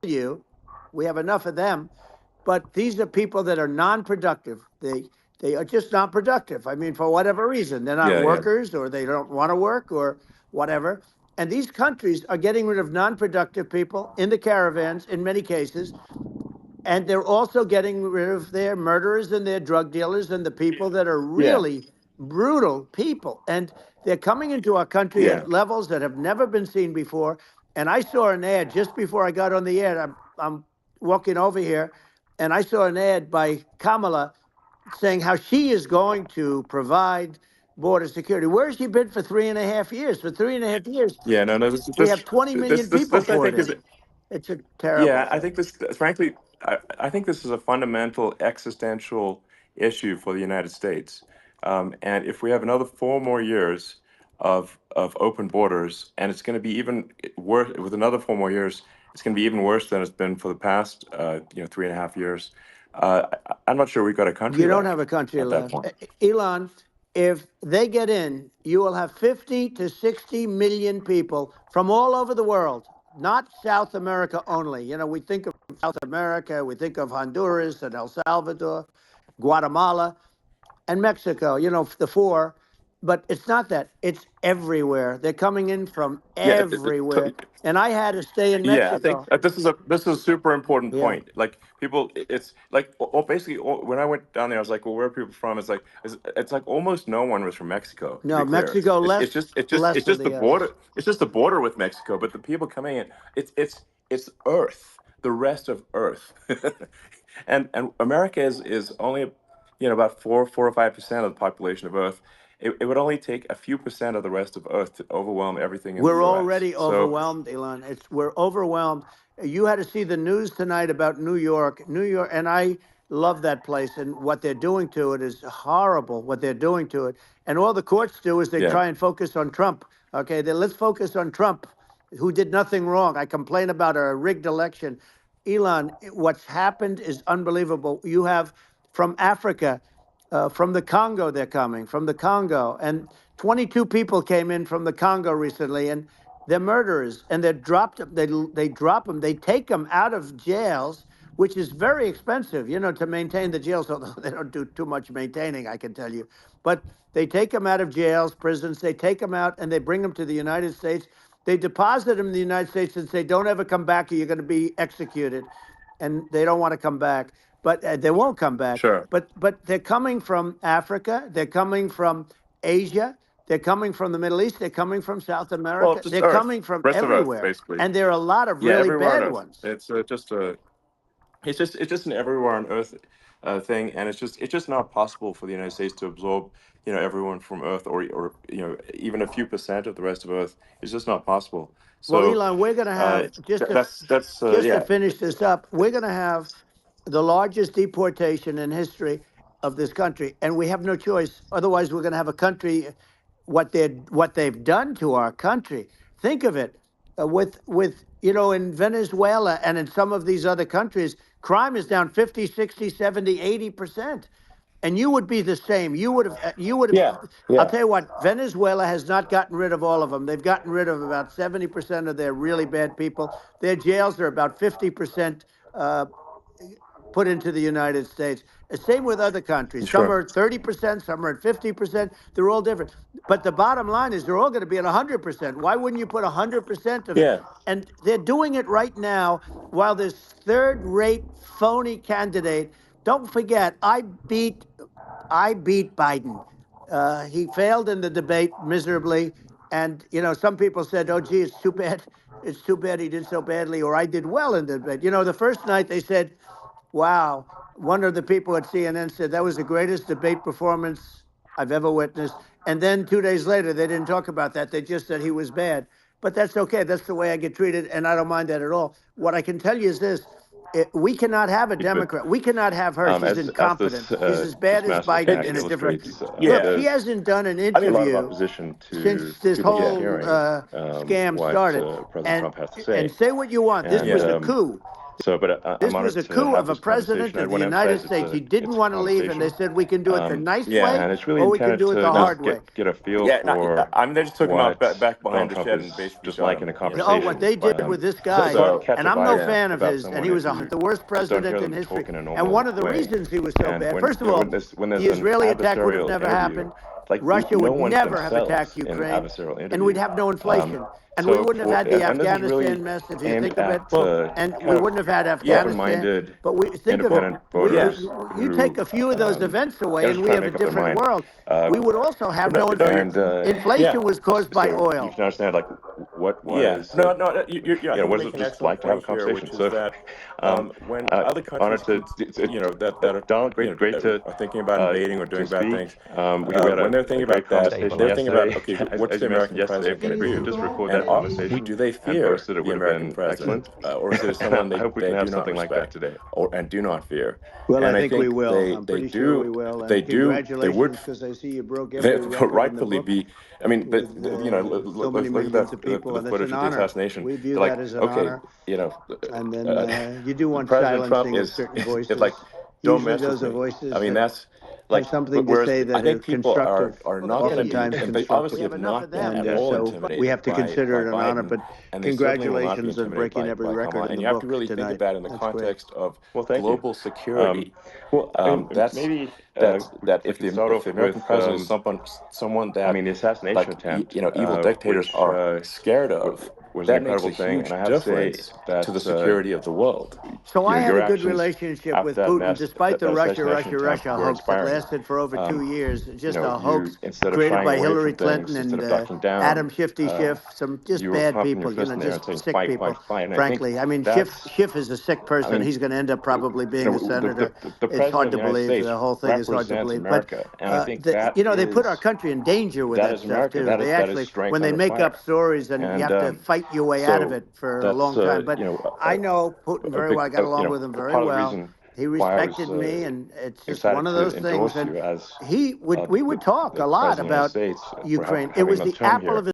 you, we have enough of them, but these are people that are non-productive. They are just not productive. I mean, for whatever reason, they're not Yeah, yeah, workers, or they don't want to work, or whatever. And these countries are getting rid of non-productive people in the caravans in many cases, and they're also getting rid of their murderers and their drug dealers and the people that are yeah, really brutal people. And they're coming into our country yeah. at levels that have never been seen before. And I saw an ad just before I got on the air. I'm walking over here, and I saw an ad by Kamala saying how she is going to provide border security. Where has she been for 3.5 years? For 3.5 years, Yeah, no, no. we have 20 million people I poured think is in. It's a terrible yeah. I thing. think this, frankly, I think this is a fundamental existential issue for the United States. And if we have another 4 more years of open borders, and it's going to be even worse with another 4 more years, it's going to be even worse than it's been for the past, 3.5 years. I'm not sure we've got a country You don't have left a country at that left. point. Elon, if they get in, you will have 50 to 60 million people from all over the world, not South America only. You know, we think of South America, we think of Honduras and El Salvador, Guatemala, and Mexico, you know, the four. But it's not that. It's everywhere. They're coming in from Yeah, everywhere. And I had to stay in yeah, I think Mexico. this is a super important Yeah. point. Like people, it's like basically when I went down there, I was like, well, where are people from? It's like almost no one was from Mexico. To be No, clear, Mexico it's less, it's just it's just less it's than just the the others. border. It's just the border with Mexico. But the people coming in, it's Earth, the rest of Earth, and America is only about 4 or 5% of the population of Earth. It would only take a few percent of the rest of Earth to overwhelm everything in the We're U.S. already So overwhelmed, Elon. We're overwhelmed. You had to see the news tonight about New York. New York, and I love that place, and what they're doing to it is horrible, what they're doing to it. And all the courts do is they yeah, try and focus on Trump. Okay, then let's focus on Trump, who did nothing wrong. I complain about a rigged election. Elon, what's happened is unbelievable. You have from Africa, from the Congo, they're coming from the Congo, and 22 people came in from the Congo recently, and they're murderers, and they're dropped. They drop them. They take them out of jails, which is very expensive, you know, to maintain the jails. Although they don't do too much maintaining, I can tell you. But they take them out of jails, prisons. They take them out, and they bring them to the United States. They deposit them in the United States and say, "Don't ever come back, or you're going to be executed." And they don't want to come back, but they won't come back. sure. But they're coming from Africa. They're coming from Asia. They're coming from the Middle East. They're coming from South Well, America. just They're Earth, coming from rest of Earth, everywhere. basically. And there are a lot of Yeah, really everywhere on bad Earth. ones. It's just a it's just an everywhere on Earth thing, and it's just not possible for the United States to absorb everyone from Earth, or even a few percent of the rest of Earth. It's just not possible. Well, So Elon, we're going to have that's just to yeah, finish this up. We're going to have the largest deportation in history of this country, and we have no choice. Otherwise, we're going to have a country. What they've done to our country. Think of it, with in Venezuela and in some of these other countries, crime is down 50, 60, 70, 80%. And you would be the same. You would have. yeah, I'll yeah, tell you what. Venezuela has not gotten rid of all of them. They've gotten rid of about 70% of their really bad people. Their jails are about 50% uh, put into the United States. Same with other countries. Some sure, are at 30%, some are at 50%. They're all different. But the bottom line is they're all going to be at 100%. Why wouldn't you put 100% of? yeah, And they're doing it right now while this third-rate phony candidate. Don't forget, I beat Biden. He failed in the debate miserably. And, some people said, oh, gee, it's too bad. It's too bad he did so badly, or I did well in the debate. The first night they said, wow, one of the people at CNN said that was the greatest debate performance I've ever witnessed. And then 2 days later, they didn't talk about that. They just said he was bad. But that's okay. That's the way I get treated, and I don't mind that at all. What I can tell you is this: we cannot have a but Democrat. We cannot have her. She's as this incompetent. She's as bad as massive Biden attack in a different. illustrates, Look, she there's hasn't done an a lot of interview opposition since to this this whole hearing, scam what started. President And Trump has to and say. say what you want. This And was yeah, a coup. So, but This I'm was honored a to coup have of a this president conversation. I of the want to United emphasize States. He didn't it's a want to leave, and they conversation. said we can do it the nice Yeah, way and it's really or we can intended do it to the just hard way. get a feel Yeah, for I mean, they're just talking about what back behind Donald the Trump shed, and is basically just shot like him. in a You Oh, know, what conversation. they did with this So guy, if I so catch and a I'm no vibe yeah, fan of about his, and someone he and was you the worst just don't hear president in them history. talk in a And one normal of the way, reasons he was so and bad, when first of all, when there's the an Israeli attack would have adversarial never interview, happened. like Russia no would one's never have attacked themselves in an Ukraine, adversarial and we'd interview. have no inflation, and we So wouldn't have for had the and this is really Afghanistan mess, if you aimed think of it, at and we kind of wouldn't have had yeah, Afghanistan. open-minded, But we think of it, independent yeah. voters you take who a few of those events away, are and just we trying to have a make up their different mind. world. We would also have No, no no, you're, inflation. And yeah, Inflation was caused by so you oil. can understand like what yeah. is No, no, I think what you is make it an just excellent like to have a point here, conversation. which is So that um, when other honored countries, to that are Donald, great to are thinking about invading or to doing bad speak. things, We had when they're a thinking great about that, conversation they're thinking about, yesterday. okay, what's As the you mentioned American yesterday, president if going to we could do, just record and that conversation do they and fear post it, it the would have American been president, excellent. or is it And someone I hope we they can do have not something like that respect, today. and do not fear? Well, I And I think we think will. I'm pretty sure we will. And they would congratulations, because I see you broke every record in the rightfully book be. I mean, but with look, so many look at that millions of people, the and it's footage an of the honor. assassination. We view They're like, that as an okay, honor. you know, And then uh, you do want President Trump silencing of is certain it's like, voices. don't Usually mess with those are me. I voices mean, that that's have like, something to whereas say I that are think people constructive, are not going to be, oftentimes and they constructive. obviously have not been And at all so we intimidated have to by consider it an honor. Biden, But and they certainly will not be congratulations on intimidated breaking every by record Kamala. in And the you have to book really think of tonight. that in the That's great. context of Well, thank you. global security. Well, I mean, That's maybe that we could start if the off American with, president is someone I that, mean, the assassination like, attempt, evil dictators which are scared of, was an that makes a incredible thing. And huge I have to say difference to the that, security of the world. So I had your a good actions relationship after with Putin, despite the that assassination attempt Russia were hoax that inspiring. lasted for over 2 years. Just a You, hoax instead of created shying by away Hillary from Clinton things, instead and of ducking down, Adam Shifty Schiff, some just you were bad pumping your people, fist in the air and just saying, sick fight, fight, people, fight. And I think frankly. I mean, that's, Schiff is a sick I person. mean, He's going to end up probably being a senator. the It's president hard of the to United believe. States The whole thing is hard to represents believe. But, America. And I think that they put our is, country in danger with that that is stuff, America. too. They That is actually, strength when they under make up fire. stories, and you And have to fight your way out of so it for a that's, long time. But I know Putin a very big, well. I got along with him a very part of the well. reason He why I was respected me, and it's just one excited of to those things. endorse And you as we would talk the a lot president of the United about States for Ukraine. It having was a the term apple here. of his